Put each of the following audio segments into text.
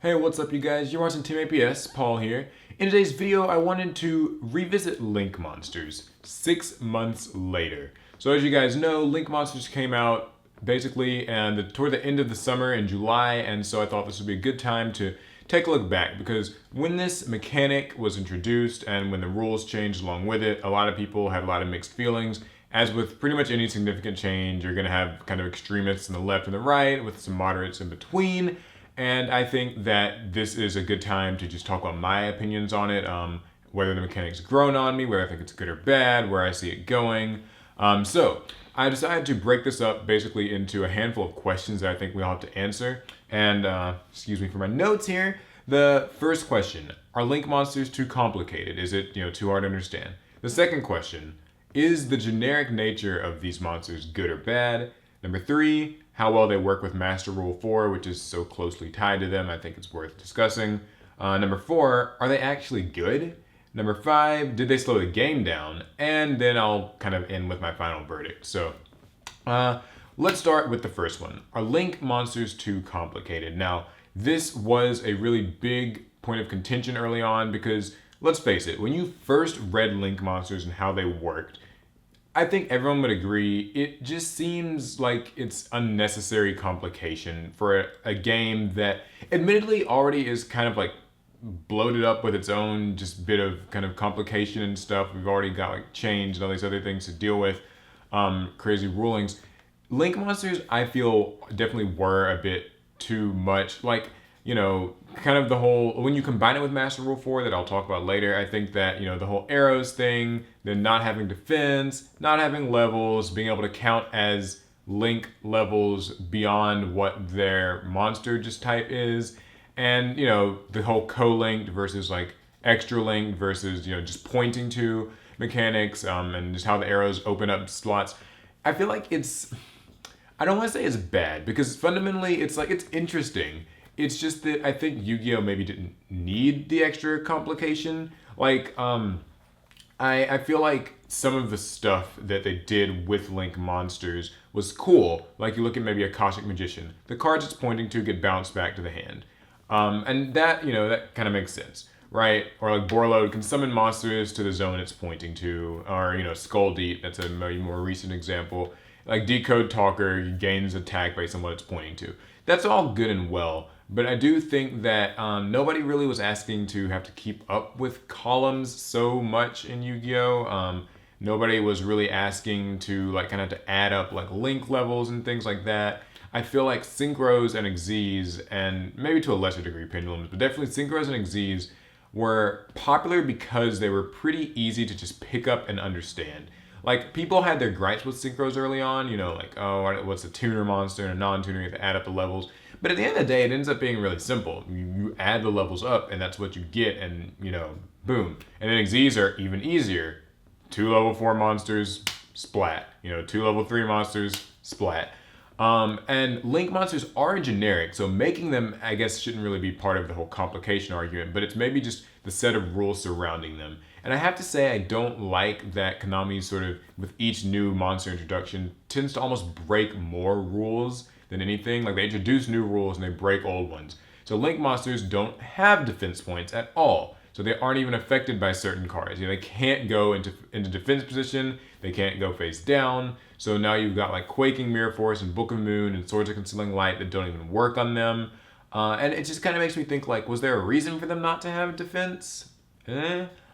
Hey, what's up you guys? You're watching Team APS, Paul here. In today's video, I wanted to revisit Link Monsters 6 months later. So as you guys know, Link Monsters came out basically toward the end of the summer in July, and so I thought this would be a good time to take a look back because when this mechanic was introduced and when the rules changed along with it, a lot of people had a lot of mixed feelings. As with pretty much any significant change, you're going to have kind of extremists on the left and the right with some moderates in between. And I think that this is a good time to just talk about my opinions on it, whether the mechanic's grown on me, whether I think it's good or bad, where I see it going. So I decided to break this up basically into a handful of questions that I think we all have to answer. And excuse me for my notes here. The first question, are Link monsters too complicated? Is it too hard to understand? The second question, is the generic nature of these monsters good or bad? Number 3, how well they work with Master Rule 4, which is so closely tied to them. I think it's worth discussing. Number 4, are they actually good? Number 5, did they slow the game down? And then I'll kind of end with my final verdict. So let's start with the first one. Are Link monsters too complicated? Now, this was a really big point of contention early on because, let's face it, when you first read Link monsters and how they worked, I think everyone would agree, it just seems like it's unnecessary complication for a game that admittedly already is kind of like bloated up with its own just bit of kind of complication and stuff. We've already got like change and all these other things to deal with, crazy rulings. Link monsters, I feel, definitely were a bit too much. Like, kind of the whole, when you combine it with Master Rule 4 that I'll talk about later, I think that, the whole arrows thing, then not having defense, not having levels, being able to count as Link levels beyond what their monster just type is, and, the whole co-linked versus like extra linked versus, just pointing to mechanics, and just how the arrows open up slots. I feel like I don't want to say it's bad because fundamentally it's interesting. It's just that I think Yu-Gi-Oh! Maybe didn't need the extra complication. Like, I feel like some of the stuff that they did with Link monsters was cool. Like, you look at maybe a Cosmic Magician. The cards it's pointing to get bounced back to the hand. And that, that kind of makes sense, right? Or like Borload can summon monsters to the zone it's pointing to. Or, Skull Deep, that's a maybe more recent example. Like Decode Talker gains attack based on what it's pointing to. That's all good and well. But I do think that nobody really was asking to have to keep up with columns so much in Yu-Gi-Oh! Nobody was really asking to kind of to add up like link levels and things like that. I feel like synchros and exes, and maybe to a lesser degree pendulums, but definitely synchros and exes were popular because they were pretty easy to just pick up and understand. Like, people had their gripes with synchros early on, like, oh, what's a tuner monster and a non-tuner, you have to add up the levels. But at the end of the day, it ends up being really simple. You add the levels up, and that's what you get, and, boom. And then Xyz are even easier. 2 level 4 monsters, splat. 2 level 3 monsters, splat. And Link monsters are generic, so making them, I guess, shouldn't really be part of the whole complication argument, but it's maybe just the set of rules surrounding them. And I have to say, I don't like that Konami sort of, with each new monster introduction, tends to almost break more rules than anything. Like, they introduce new rules and they break old ones. So Link monsters don't have defense points at all. So they aren't even affected by certain cards. They can't go into defense position. They can't go face down. So now you've got like Quaking Mirror Force and Book of Moon and Swords of Concealing Light that don't even work on them. And it just kind of makes me think, like, was there a reason for them not to have defense?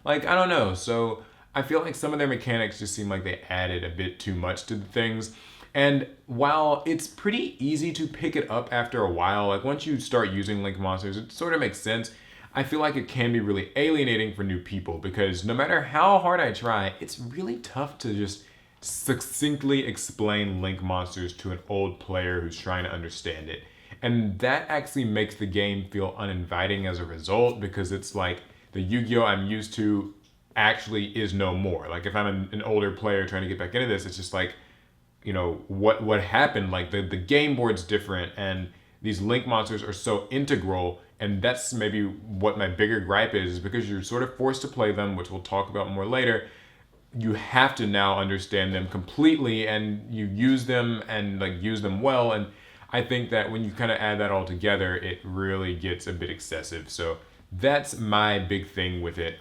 Like, I don't know. So I feel like some of their mechanics just seem like they added a bit too much to the things. And while it's pretty easy to pick it up after a while, like once you start using Link monsters, it sort of makes sense. I feel like it can be really alienating for new people because no matter how hard I try, it's really tough to just succinctly explain Link monsters to an old player who's trying to understand it. And that actually makes the game feel uninviting as a result because it's like the Yu-Gi-Oh! I'm used to actually is no more. Like, if I'm an older player trying to get back into this, it's just like, what happened? Like, the game board's different and these Link monsters are so integral, and that's maybe what my bigger gripe is because you're sort of forced to play them, which we'll talk about more later. You have to now understand them completely, and you use them and use them well. And I think that when you kind of add that all together, it really gets a bit excessive. So that's my big thing with it.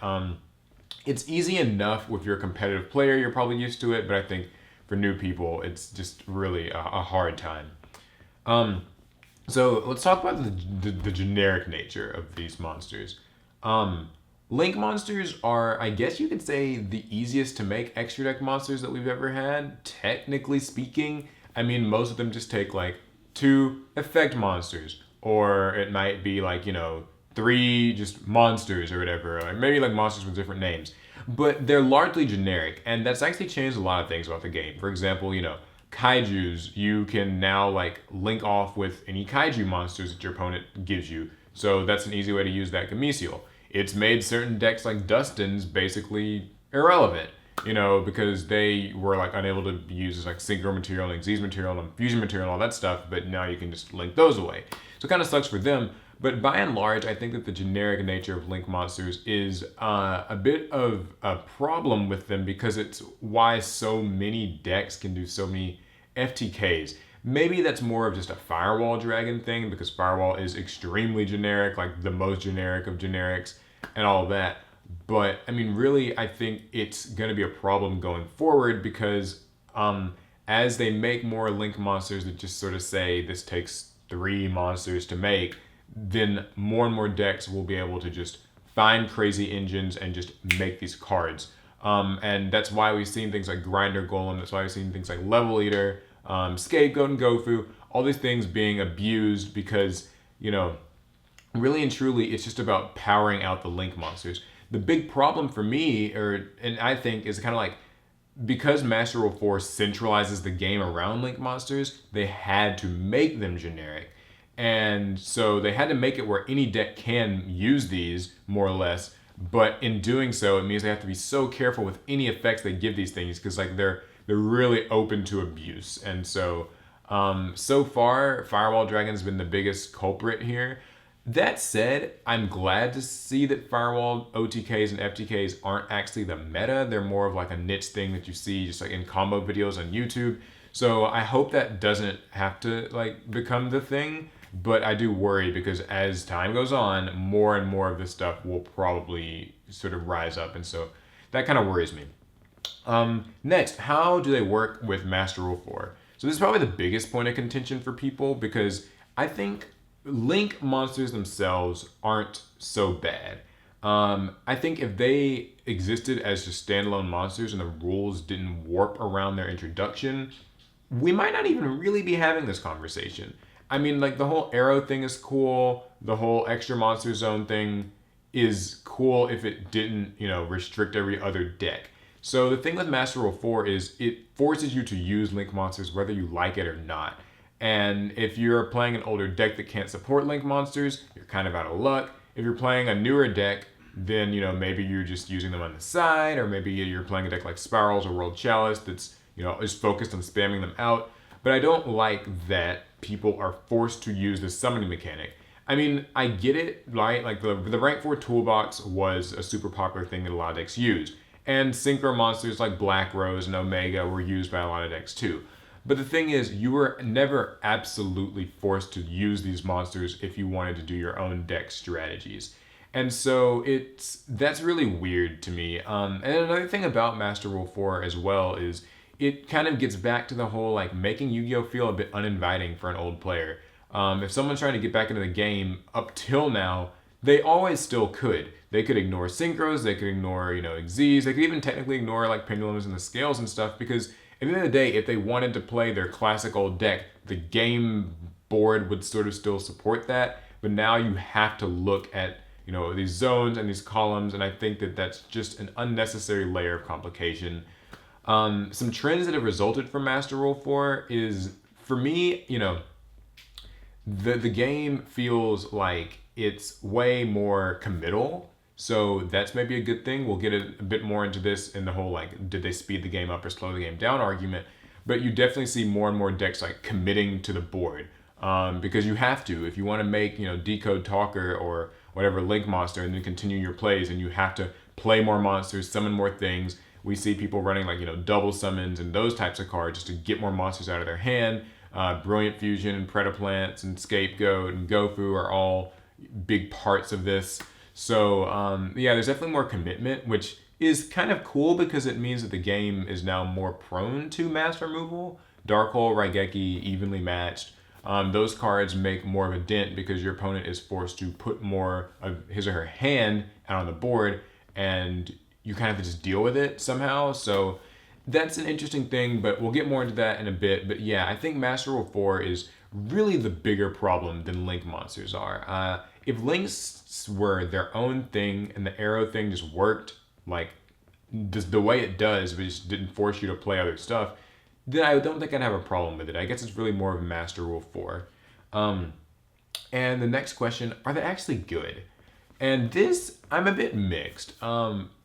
It's easy enough if you're a competitive player, you're probably used to it, but I think for new people, it's just really a hard time. Um, so let's talk about the generic nature of these monsters. Um, Link monsters are, I guess you could say, the easiest to make extra deck monsters that we've ever had, technically speaking. I mean, most of them just take like two effect monsters, or it might be like, three just monsters or whatever, or maybe like monsters with different names. But they're largely generic, and that's actually changed a lot of things about the game. For example, kaijus, you can now like link off with any kaiju monsters that your opponent gives you. So that's an easy way to use that Gameciel. It's made certain decks like Dustin's basically irrelevant, because they were like unable to be used as like synchro material and Xyz material and fusion material and all that stuff, but now you can just link those away. So it kind of sucks for them. But by and large, I think that the generic nature of Link monsters is a bit of a problem with them because it's why so many decks can do so many FTKs. Maybe that's more of just a Firewall Dragon thing because Firewall is extremely generic, like the most generic of generics and all of that. But I mean, really, I think it's going to be a problem going forward because as they make more Link monsters that just sort of say this takes 3 monsters to make, then more and more decks will be able to just find crazy engines and just make these cards. And that's why we've seen things like Grinder Golem, that's why we've seen things like Level Eater, Scapegoat and Gofu, all these things being abused because, really and truly, it's just about powering out the Link monsters. The big problem for me, and I think, is kind of like, because Master Rule 4 centralizes the game around Link monsters, they had to make them generic. And so they had to make it where any deck can use these, more or less. But in doing so, it means they have to be so careful with any effects they give these things because like they're really open to abuse. And so, so far, Firewall Dragon's been the biggest culprit here. That said, I'm glad to see that Firewall OTKs and FTKs aren't actually the meta. They're more of like a niche thing that you see just like in combo videos on YouTube. So I hope that doesn't have to like become the thing. But I do worry because as time goes on, more and more of this stuff will probably sort of rise up. And so that kind of worries me. Next, how do they work with Master Rule 4? So this is probably the biggest point of contention for people because I think Link monsters themselves aren't so bad. I think if they existed as just standalone monsters and the rules didn't warp around their introduction, we might not even really be having this conversation. I mean, like the whole arrow thing is cool. The whole extra monster zone thing is cool if it didn't, restrict every other deck. So the thing with Master Rule 4 is it forces you to use Link monsters whether you like it or not. And if you're playing an older deck that can't support Link monsters, you're kind of out of luck. If you're playing a newer deck, then, maybe you're just using them on the side, or maybe you're playing a deck like Spirals or World Chalice that's, is focused on spamming them out. But I don't like that people are forced to use the summoning mechanic. I mean, I get it, right? Like the rank 4 toolbox was a super popular thing that a lot of decks used. And synchro monsters like Black Rose and Omega were used by a lot of decks too. But the thing is, you were never absolutely forced to use these monsters if you wanted to do your own deck strategies. And so that's really weird to me. And another thing about Master Rule 4 as well is it kind of gets back to the whole like making Yu-Gi-Oh feel a bit uninviting for an old player. If someone's trying to get back into the game, up till now, they always still could. They could ignore synchros, they could ignore, Xyz, they could even technically ignore like pendulums and the scales and stuff because at the end of the day, if they wanted to play their classic old deck, the game board would sort of still support that. But now you have to look at, these zones and these columns, and I think that that's just an unnecessary layer of complication. Some trends that have resulted from Master Rule 4 is, for me, the game feels like it's way more committal. So that's maybe a good thing. We'll get a bit more into this in the whole, like, did they speed the game up or slow the game down argument. But you definitely see more and more decks, like, committing to the board. Because you have to. If you want to make, Decode Talker or whatever Link monster and then continue your plays, and you have to play more monsters, summon more things. We see people running, like, double summons and those types of cards just to get more monsters out of their hand. Brilliant Fusion and Predaplants and Scapegoat and Gofu are all big parts of this. So yeah, there's definitely more commitment, which is kind of cool because it means that the game is now more prone to mass removal. Dark Hole, Raigeki, evenly matched. Those cards make more of a dent because your opponent is forced to put more of his or her hand out on the board, and you kind of have to just deal with it somehow. So that's an interesting thing, but we'll get more into that in a bit. But yeah, I think Master Rule 4 is really the bigger problem than Link monsters are. If Links were their own thing and the arrow thing just worked like just the way it does, but just didn't force you to play other stuff, then I don't think I'd have a problem with it. I guess it's really more of a Master Rule 4. And the next question, are they actually good? And this, I'm a bit mixed.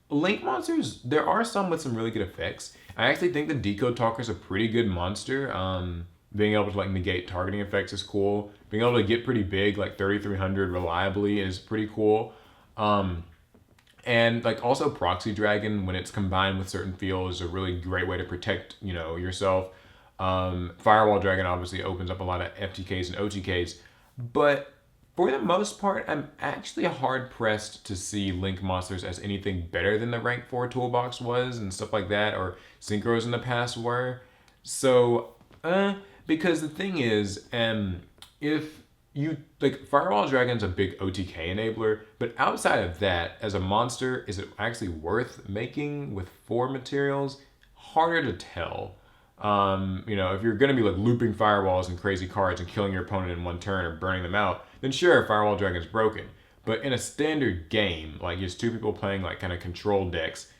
Link monsters, there are some with some really good effects. I actually think the Decode Talker is a pretty good monster. Being able to like negate targeting effects is cool. Being able to get pretty big, like 3300 reliably, is pretty cool. And like also Proxy Dragon, when it's combined with certain fields, is a really great way to protect, yourself. Firewall Dragon obviously opens up a lot of FTKs and OTKs, but for the most part, I'm actually hard pressed to see Link monsters as anything better than the Rank 4 toolbox was and stuff like that, or Synchros in the past were. So, because the thing is, if you like, Firewall Dragon's a big OTK enabler, but outside of that, as a monster, is it actually worth making with 4 materials? Harder to tell. If you're going to be like looping firewalls and crazy cards and killing your opponent in one turn or burning them out, then sure, Firewall Dragon's broken. But in a standard game, like just 2 people playing like kind of control decks,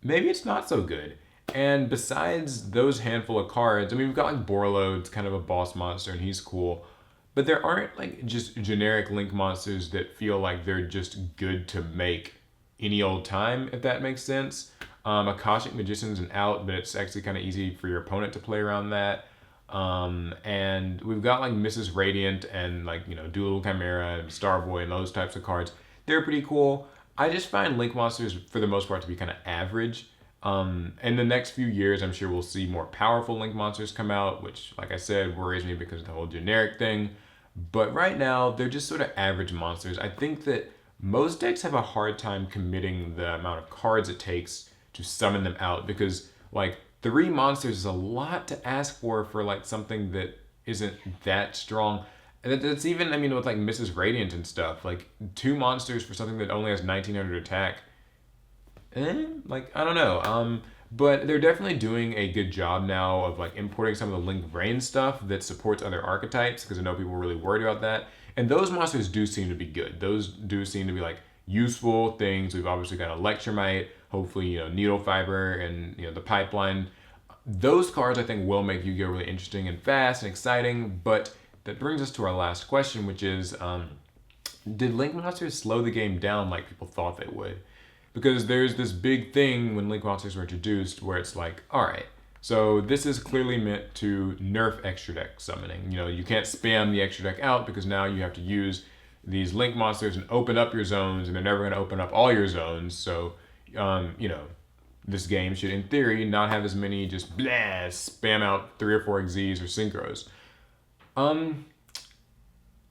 maybe it's not so good. And besides those handful of cards, I mean, we've got like Borload's kind of a boss monster and he's cool. But there aren't like just generic Link monsters that feel like they're just good to make any old time, if that makes sense. Akashic Magician's an out, but it's actually kind of easy for your opponent to play around that. And we've got like Mrs. Radiant and like, Dual Chimera and Starboy and those types of cards. They're pretty cool. I just find Link monsters for the most part to be kind of average. In the next few years, I'm sure we'll see more powerful Link monsters come out, which, like I said, worries me because of the whole generic thing. But right now, they're just sort of average monsters. I think that most decks have a hard time committing the amount of cards it takes to summon them out, because like 3 monsters is a lot to ask for like something that isn't that strong. And that's even, with like Mrs. Radiant and stuff, like 2 monsters for something that only has 1900 attack. I don't know. But they're definitely doing a good job now of like importing some of the Link Brain stuff that supports other archetypes, because I know people are really worried about that. And those monsters do seem to be good. Those do seem to be like useful things. We've obviously got Electromite, hopefully, Needle Fiber and, the Pipeline. Those cards I think will make Yu-Gi-Oh! Really interesting and fast and exciting. But that brings us to our last question, which is, did Link monsters slow the game down like people thought they would? Because there's this big thing when Link monsters were introduced where it's like, all right, so this is clearly meant to nerf extra deck summoning. You can't spam the extra deck out because now you have to use these Link monsters and open up your zones, and they're never going to open up all your zones. So, this game should, in theory, not have as many just spam out 3 or 4 Xyz or Synchros.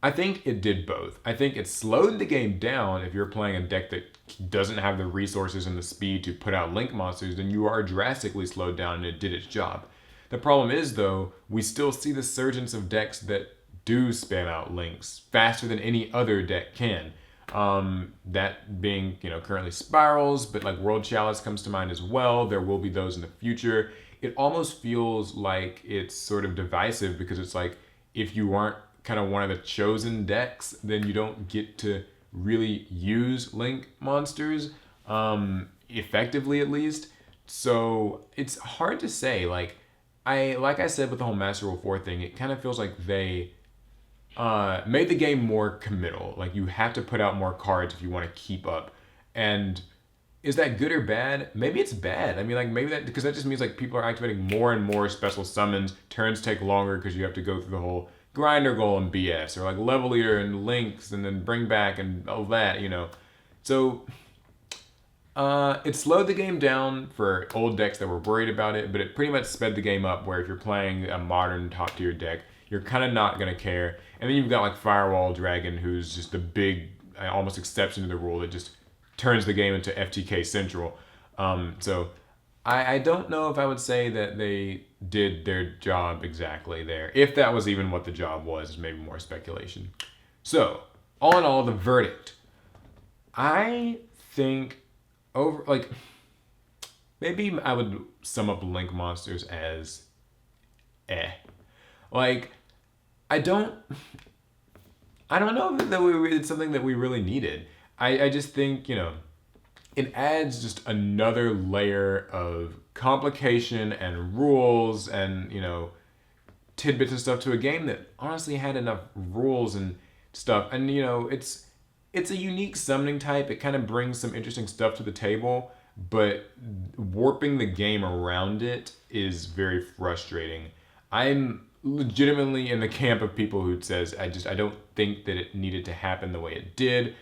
I think it did both. I think it slowed the game down. If you're playing a deck that doesn't have the resources and the speed to put out Link monsters, then you are drastically slowed down and it did its job. The problem is, though, we still see the surgence of decks that do spam out Links faster than any other deck can. That being, currently Spirals, but like World Chalice comes to mind as well. There will be those in the future. It almost feels like it's sort of divisive, because it's like, if you aren't kind of one of the chosen decks, then you don't get to really use Link monsters, effectively at least. So it's hard to say. Like I said with the whole Master Rule 4 thing, it kind of feels like they made the game more committal. Like, you have to put out more cards if you want to keep up. And is that good or bad? Maybe it's bad. Maybe that, because that just means like people are activating more and more special summons. Turns take longer because you have to go through the whole grinder goal and BS, or like level leader and links and then bring back and all that, So It slowed the game down for old decks that were worried about it, but it pretty much sped the game up where if you're playing a modern top tier deck, you're kind of not going to care. And then you've got like Firewall Dragon, who's just the big, almost exception to the rule that just turns the game into FTK Central. So I don't know if I would say that they did their job exactly there. If that was even what the job was, maybe more speculation. So, all in all, the verdict. I think maybe I would sum up Link Monsters as Like, I don't know that it's something that we really needed. I just think, it adds just another layer of complication and rules and, tidbits and stuff to a game that honestly had enough rules and stuff. And, it's a unique summoning type. It kind of brings some interesting stuff to the table, but warping the game around it is very frustrating. I'm legitimately in the camp of people who says I don't think that it needed to happen the way it did.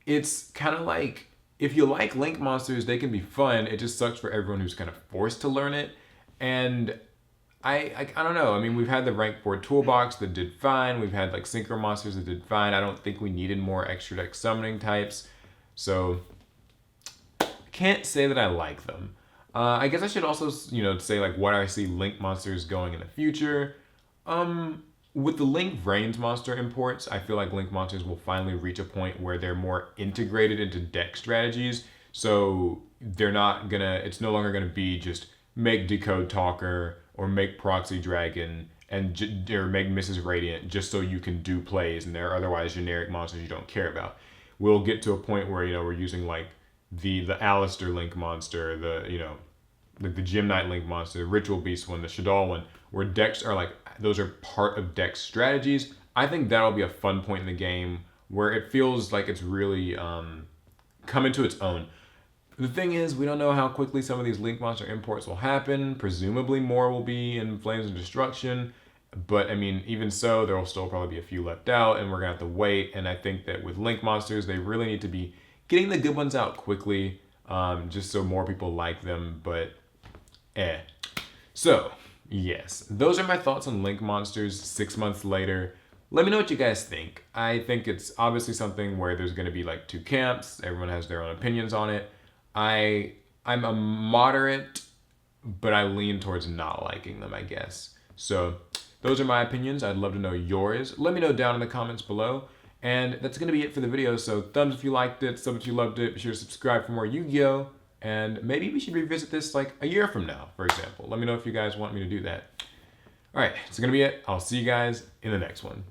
It's kind of like, if you like Link Monsters, they can be fun. It just sucks for everyone who's kind of forced to learn it. And I don't know. I mean, we've had the rank 4 toolbox that did fine. We've had like Synchro Monsters that did fine. I don't think we needed more extra deck summoning types. So I can't say that I like them. I guess I should also, say like what I see Link Monsters going in the future. With the Link Vrains monster imports, I feel like Link Monsters will finally reach a point where they're more integrated into deck strategies. So it's no longer gonna be just make Decode Talker or make Proxy Dragon or make Mrs. Radiant just so you can do plays and they're otherwise generic monsters you don't care about. We'll get to a point where, we're using like the Alistair Link monster, like the Gem Knight Link monster, the Ritual Beast one, the Shaddoll one, where decks are like, those are part of deck strategies. I think that'll be a fun point in the game where it feels like it's really come into its own. The thing is, we don't know how quickly some of these Link Monster imports will happen. Presumably more will be in Flames of Destruction. But I mean, even so, there will still probably be a few left out and we're gonna have to wait. And I think that with Link Monsters, they really need to be getting the good ones out quickly, just so more people like them, but So, yes, those are my thoughts on Link Monsters 6 months later. Let me know what you guys think. I think it's obviously something where there's going to be like two camps. Everyone has their own opinions on it. I'm a moderate, but I lean towards not liking them, I guess. So those are my opinions. I'd love to know yours. Let me know down in the comments below. And that's going to be it for the video. So thumbs if you liked it, sub if you loved it. Be sure to subscribe for more Yu-Gi-Oh! And maybe we should revisit this like a year from now, for example. Let me know if you guys want me to do that. All right, that's going to be it. I'll see you guys in the next one.